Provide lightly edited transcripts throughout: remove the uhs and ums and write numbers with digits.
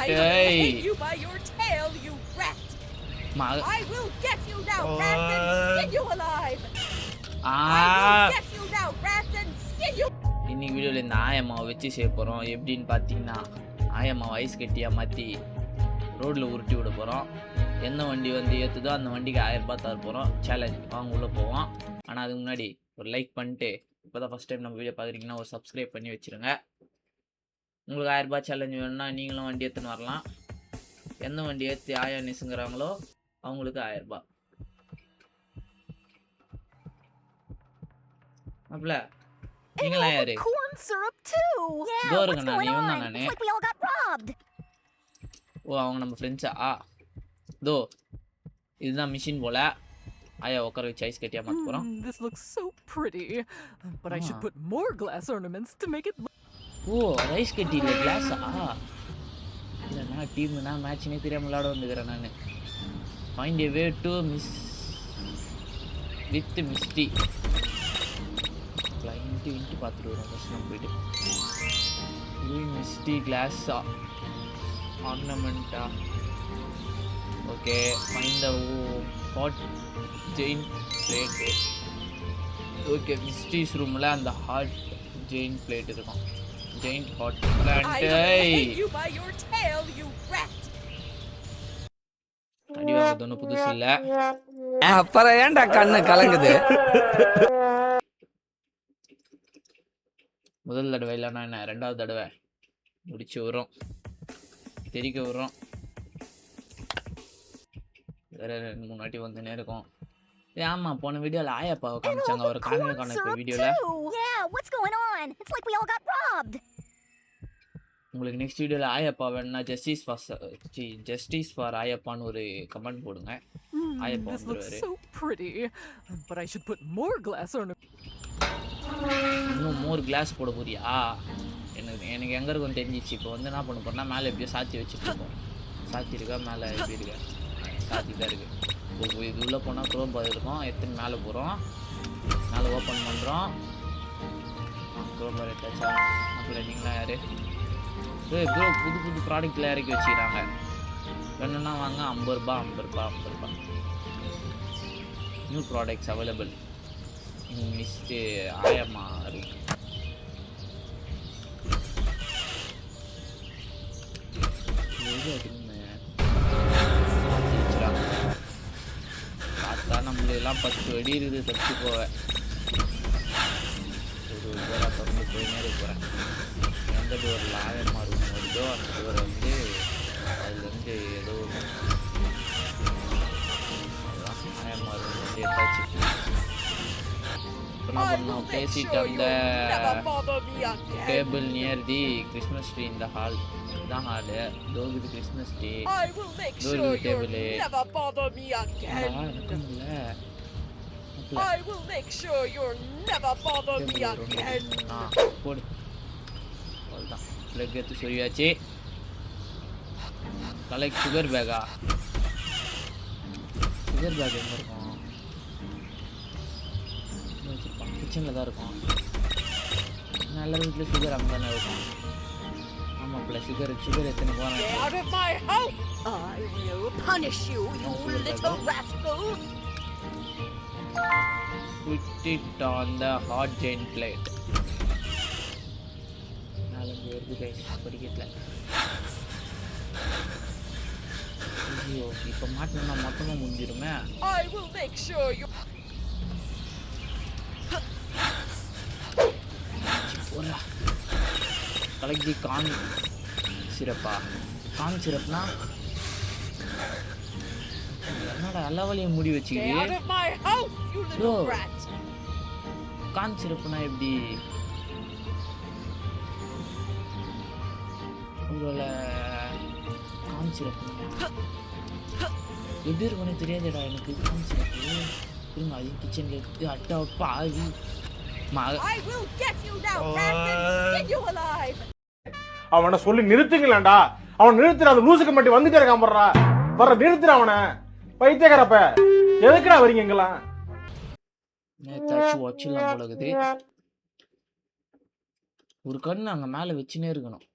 you by your tail, you rat. I will get you now, rat, and skin you alive. I will get you now, rat, and skin you. இன்னைக்கு வீடியோவில் இந்த ஆயம்மாவை வச்சு செய்ய போகிறோம். எப்படின்னு பார்த்தீங்கன்னா, ஆயம்மாவை ice கட்டியாக மாற்றி ரோட்டில் உருட்டி விட போகிறோம். எந்த வண்டி வந்து ஏற்றுதோ அந்த வண்டிக்கு 1000 ரூபாய் தர போகிறோம். சேலஞ்ச் வாங்க உள்ளே போவோம். ஆனால் அதுக்கு முன்னாடி ஒரு லைக் பண்ணிட்டு, இப்போ தான் ஃபஸ்ட் டைம் நம்ம வீடியோ பார்க்குறீங்கன்னா ஒரு சப்ஸ்கிரைப் பண்ணி வச்சுருங்க. உங்களுக்கு 1000 ரூபாய் சேலஞ்ச் வேணும்னா நீங்களும் வண்டி ஏற்றுன்னு வரலாம். எந்த வண்டி ஏற்றி ஆயா நிசுங்கிறாங்களோ அவங்களுக்கு 1000 ரூபாய். அப்பல நீங்களா யாரு? Corn syrup too. Yeah, what's going on? It's like we all got robbed. ஓ, அவங்க நம்ம ஃப்ரெண்ட்ஸா? தோ இதுதான் மிஷின் போல. ஆயா உட்கார வச்சு ஐஸ் கட்டியா மாத்த போறோம். This looks so pretty, but I should put more glass ornaments to make it. ஓ, ஐஸ் கட்டி இல்ல கிளாஸா? இல்ல நான் டீம்னா மேட்ச்னே தெரியாம விளையாட வந்துக்கிறேன் நான். Find a way to miss with Misty. Into பார்த்துட்டு வரோம் ஃபர்ஸ்ட் நம்ம போயிட்டு. மிஸ்டி கிளாஸா ஆர்னமெண்டா? Okay, find the hot chain plate. Okay, Misty's ரூமில் அந்த ஹாட் ஜெயின் பிளேட் இருக்கும். Chain hot plant. அடி வாங்குறது ஒன்றும் புதுசு இல்லை. அப்புறம் ஏன்டா கண்ணு கலங்குது? முதல் தடவை இல்லைன்னா என்ன, 2வது தடவை முடிச்சு வரும், தெரிக்க வரும். வேற 2-3 வாட்டி வந்துனே இருக்கும். ஆமா, போன வீடியோல ஆயாப்பாவை காமிச்சாங்க. அவர் காண இப்போ வீடியோல. உங்களுக்கு நெக்ஸ்ட் வீடியோல ஆயாப்பா வேணும்னா ஜஸ்டிஸ் ஃபார் ஆயாப்பான்னு ஒரு கமெண்ட் போடுங்க. ஆயாப்பா வந்துருவாரு. இன்னும் மோர் கிளாஸ் போட போறியா? எனக்கு எங்கே இருக்கும் தெரிஞ்சிச்சு. இப்போ வந்து என்ன பண்ண போறேன்னா, மேலே எப்படியோ சாத்தி வச்சுட்டு இருக்கோம். சாத்தி இருக்கா? மேலே எப்படி இருக்க? சாத்தி தான் இருக்கு. இப்போ இது உள்ளே போனால் க்ரோம் பார் இருக்கும். எத்தனை மேலே போகிறோம், மேலே ஓப்பன் பண்ணுறோம். க்ரோம் பார் எடுத்தாச்சா? அப்படி நீங்களா யாரு? ப்ரோ புது ப்ராடக்ட்லாம் இறக்கி வச்சுக்கிறாங்க. வேணும்னா வாங்க. 50 ரூபா. New products available. மிஸ்டு ஆயம்மா இருக்கு. பார்த்தா நம்மளெல்லாம் 10 அடி இருக்குது. தப்பிச்சு போவேன். ஒரு டோராக திறந்து போயினே இருக்கிறேன். எந்த டோரில் ஆயம்மா ரூம் வருதோ அந்த டோரை வந்து அதுலேருந்து ஏதோ அதுதான் ஆயம்மா ரூம் வந்து எடுத்தாச்சு. Place it on the table near the Christmas tree in the hall. The hall. Go with the Christmas tree. I will make sure you'll never bother me again. I will make sure you'll never bother me again. போடு. அவ்வளோதான். Plug எடுத்து சொல்லியாச்சு. Collect sugar பேக்கா? Sugar bag எங்கே இருக்கும்? கிச்சனில் தான் இருக்கும். நல்ல வீட்டில் சுகர் அங்கே தானே இருக்கும். ஆமாம், ப்ளஸ் சுகர் எத்தனை போகிறேன். Put it on the hot giant plate. 4 வருது கைஸ் படிக்கட்டில். ஐயோ, இப்போ மாட்டினா மொத்தமாக முடிஞ்சிருமே. கலக்கி கார்ன் சிரப்பா? கார்ன் சிரப்னா என்னடா எல்லா வழியும் மூடி வச்சுக்கிது? கார்ன் சிரப்புனா எப்படி? உங்களை கார்ன் சிரப்புனா எப்படி இருக்குன்னு தெரியாதுடா எனக்கு. கார்ன் சிரப்பு திரும்ப அது கிச்சனில் எடுத்து அட்டா பாவி. அவனை சொல்லி நிறுத்துங்களேன்டா. அவன் நிறுத்துற. அந்த லூசுக்கு மட்டும் வந்துட்டே இருக்கான். வர்ற நிறுத்துற அவனை. பைத்தியக்காரப்ப எதுக்குடா வரீங்க எங்கெல்லாம்? நேத்தாச்சும் வச்சிடலாம் போல இருக்குது. ஒரு கண்ணு அங்கே மேலே வச்சுனே இருக்கணும்.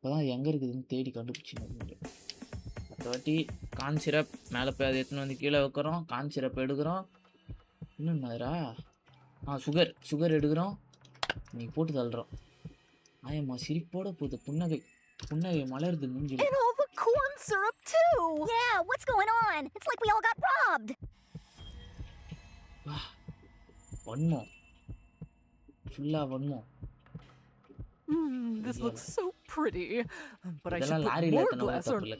இப்போதான் எங்கே இருக்குதுன்னு தேடி கண்டுபிடிச்சின்னு. அடுத்த வாட்டி கான் சிரப் மேலே போய் அதை எடுத்துன்னு வந்து கீழே வைக்கிறோம். கான் சிரப் எடுக்கிறோம். இன்னும் என்னதுரா? சுகர் எடுக்கிறோம். நீ போட்டு தள்ளுறோம். ஆயம்மா சிரிப்போட போகுது. புன்னகை மலருது மூஞ்சில. And all the corn syrup too. Yeah, what's going on? It's like we all got robbed. வன்மம் ஃபுல்லா வன்மம். This looks so pretty, but I should இதெல்லாம் put லாரியில் more எத்தனை glass தப்பு இல்லை.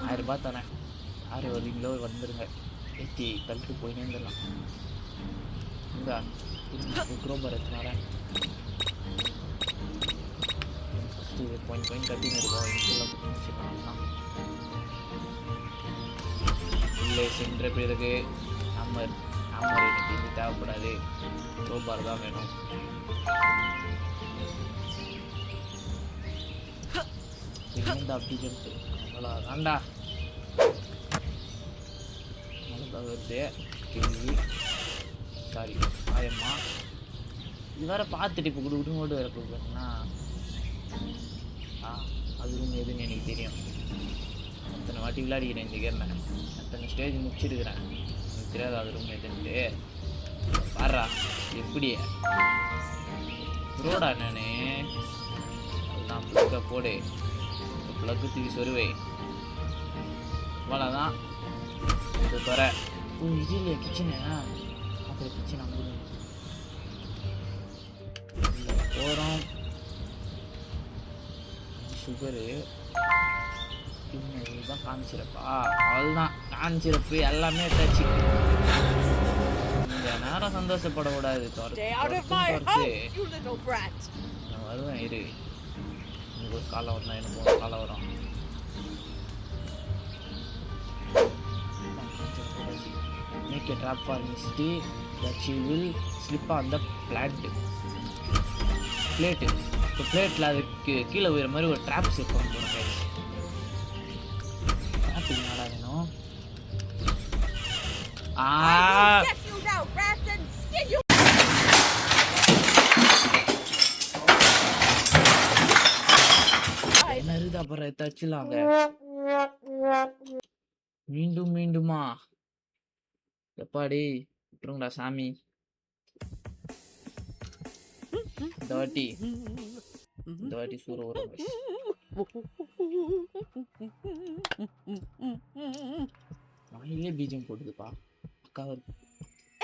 1000 ரூபாய் தானே. 6 வரீங்களோ வந்துருங்க. ஏற்றி தள்ளிட்டு போயினே இருந்துடலாம். இந்தா குரோபர் எடுத்துனாரேன். ஃபஸ்ட்டு பாயிண்ட் கட்டின்னு இருக்கும். இதுக்குள்ளே முடிச்சுக்கலாம். இல்லை சென்ற பிறகு ஹம்மர் எனக்கு இது தேவைப்படாது. குரோபார் தான் வேணும். அப்படி சொல்லிட்டு வேண்டா நல்லா வருது. கேள்வி சாரி ஆயம்மா இது வேற பார்த்துட்டு இப்போ விட்டு ஓடு வர போகுதுன்னா அது ரூம் எதுன்னு எனக்கு தெரியும். அத்தனை வாட்டி விளையாடிக்கிறேன் இந்த கேமை. அத்தனை ஸ்டேஜ் முடிச்சிருக்கிறேன். எனக்கு தெரியாது அது ரூம் எதுன்ட்டு. பாடுறா எப்படி ரோடா நானு அதுதான் ப்ளக்கை போடு. ப்ளக்கு தூக்கி சொருவே. அவ்வளோதான். இது தர இது இல்லையா கிச்சனு? அப்புறம் கிச்சன் அங்கே போகிறோம். சுகரு இதுதான் காமிச்சிருப்பா. அவ்வளோதான் காமிச்சிருப்பு எல்லாமே டச்சு. இந்த நேரம் சந்தோஷப்படக்கூடாது. நான் வருவேன் இரு. எனக்கு ஒரு காலம் வரும். எனக்கு ஒரு காலம் வரும். Make a trap for Misty that she will slip on the plate. இப்போ பிளேட்டில் அதுக்கு கீழே உயிர மாதிரி ஒரு ட்ராப் செட் பண்ண போகிறோம். ட்ராப்புக்கு நாடா வேணும். என்ன இருக்குது அப்புறம் தச்சுலாங்க. மீண்டுமா எப்பாடி விட்டுருங்கடா சாமி. இந்த வாட்டி சூற வரும். வாயிலே பீஜம் போட்டுதுப்பா. அக்கா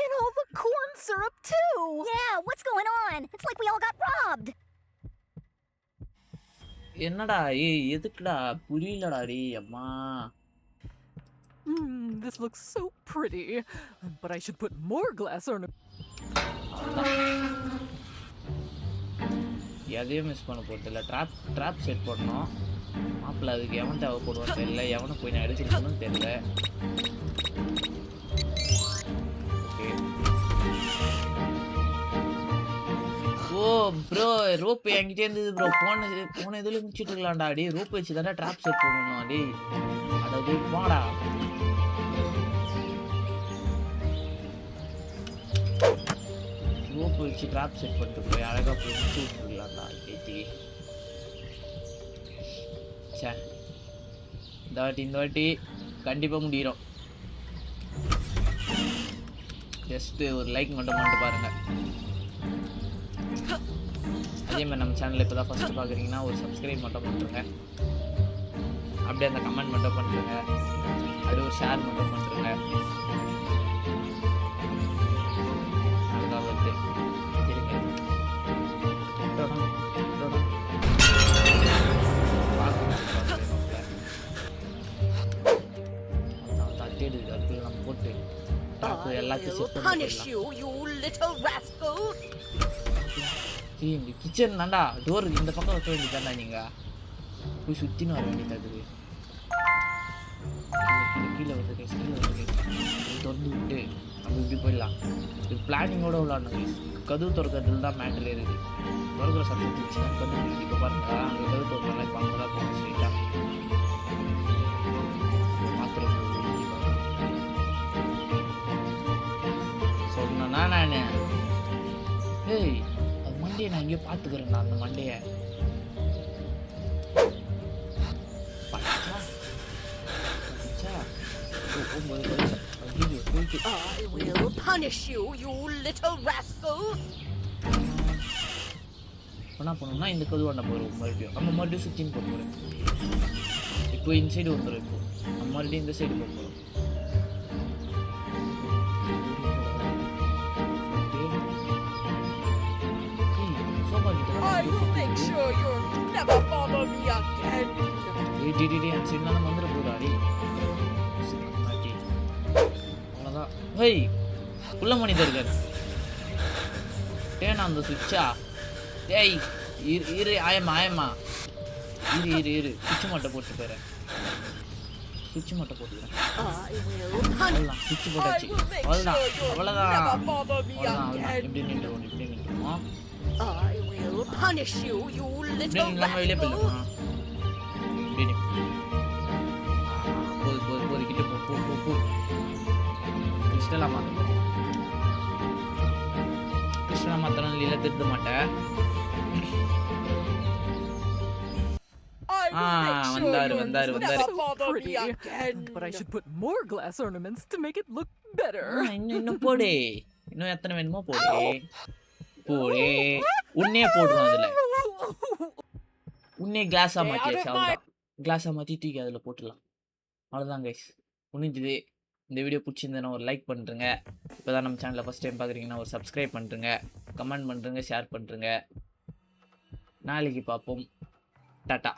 And all the corn syrup too. Yeah, what's going on? It's like we all got robbed. என்னடா எதுக்குடா புரியலடா டே அம்மா. This looks so pretty, but I should put more glass ornaments. எதையும் மிஸ் பண்ண போகிறது இல்லை. ட்ராப் செட் பண்ணோம். மாப்பிள்ள அதுக்கு எவன் தேவைப்படுவான்னு தெரியல. எவனை போய் நான் எடுத்துக்கணும்னு தெரியல. ஓகே ஓ ப்ரோ ரோப் என்கிட்டே இருந்தது ப்ரோ. போன இதில் முடிச்சுட்டு இருக்கலாம்டா. அடி ரோப் வச்சு தானே ட்ராப் செட் பண்ணணும். அடி அதாவது போடா. ரோப் வச்சு ட்ராப் செட் பண்ணிட்டு போய் அழகாக போய் முடிச்சு விட்டுருக்கலாம்டா. பேத்தி சே இந்த வாட்டி கண்டிப்பாக முடிகிறோம். ஜஸ்ட்டு ஒரு லைக் மட்டும் பண்ணிட்டு பாருங்கள். அதேமாதிரி நம்ம சேனலில் இப்போ தான் ஃபஸ்ட்டு பார்க்குறீங்கன்னா ஒரு சப்ஸ்கிரைப் மட்டும் பண்ணுறேங்க. அப்படியே அந்த கமெண்ட் மட்டும் பண்ணுறேங்க. அப்படியே ஒரு ஷேர் மட்டும் பண்ணுறேங்க. நல்லா வருது. இருங்க தட்டிடு அதுக்குள்ள நம்ம போட்டு எல்லாத்தையும் செட் பண்ணிடலாம். இந்த கிச்சன் தாண்டா டோர் இந்த பக்கம் வைக்க வேண்டியதாண்டா. நீங்கள் போய் சுற்றின்னு வர வேண்டியது. கீழே வந்து திறந்து விட்டு நம்ம இப்படி போயிடலாம். இது பிளானிங்கோடு விளாடணும். கதவு திறக்கிறதுல தான் மேட்டர் இருக்குது. திறக்கிற சத்தம் இருந்துச்சுன்னா கதவு இப்போ பாருங்களா அங்கே கதவு திறக்கலாம். இப்போ அங்கே தான் போகணும் ஸ்ட்ரெயிட்டாக. மாத்திரை சொன்னா நான் ஏய் அது மண்டையை நான் இங்கே பார்த்துக்கிறேன்டா. அந்த மண்டையை இருக்கு. I will punish you, you little rascals. என்ன பண்ணணும்னா இந்த கதவாண்ட போகிறோம் மறுபடியும். நம்ம மறுபடியும் சுற்றின்னு போக போகிறோம். இப்போ இந்த சைடு வந்துடும். இப்போ நம்ம மறுபடியும் இந்த சைடு போக போகிறோம். சோபா கிட்ட I will make sure you'll never bother me again. அந்த சைட்லாம் நம்ம வந்துட போகிறாடி. அவ்வளோதான். ஹேய் உள்ள மனிதர்கள் ஏன்னா அந்த சுவிட்சா ஏய் இரு ஆயம்மா இரு சுவிட்ச் மட்டும் போட்டு போயிறேன். சுவிட்ச் மட்டும் போட்டுக்கிறேன். அவ்வளோதான் சுவிட்ச் போட்டாச்சு. அவ்வளோதான் இப்படி நின்றுவோம். I will punish you, you little நம்ம வெளியே rascals. போயிடலாம். போது கிட்ட போ. கிறிஸ்டலா மாத்திரம் இல்லை திருத்த மாட்டேன். I will make sure you'll வந்தாரு. never bother me Pretty, again. but I should put more glass ornaments to make it look better. இன்னும் போடு. இன்னும் எத்தனை வேணுமோ போடு. உன்னே போடுறோம் அதுல. உன்னே கிளாஸா மாத்தியாச்சு. அவ்வளோதான். கிளாஸா மாத்தி தூக்கி அதில் போட்டுடலாம். அவ்வளோதான் கைஸ், முடிஞ்சுது. இந்த வீடியோ பிடிச்சிருந்தேன்னா ஒரு லைக் பண்ணுறங்க. இப்போ தான் நம்ம சேனலில் ஃபஸ்ட் டைம் பார்க்குறீங்கன்னா ஒரு சப்ஸ்கிரைப் பண்ணுறங்க, கமெண்ட் பண்ணுறங்க, ஷேர் பண்ணுறங்க. நாளைக்கு பார்ப்போம். டாட்டா.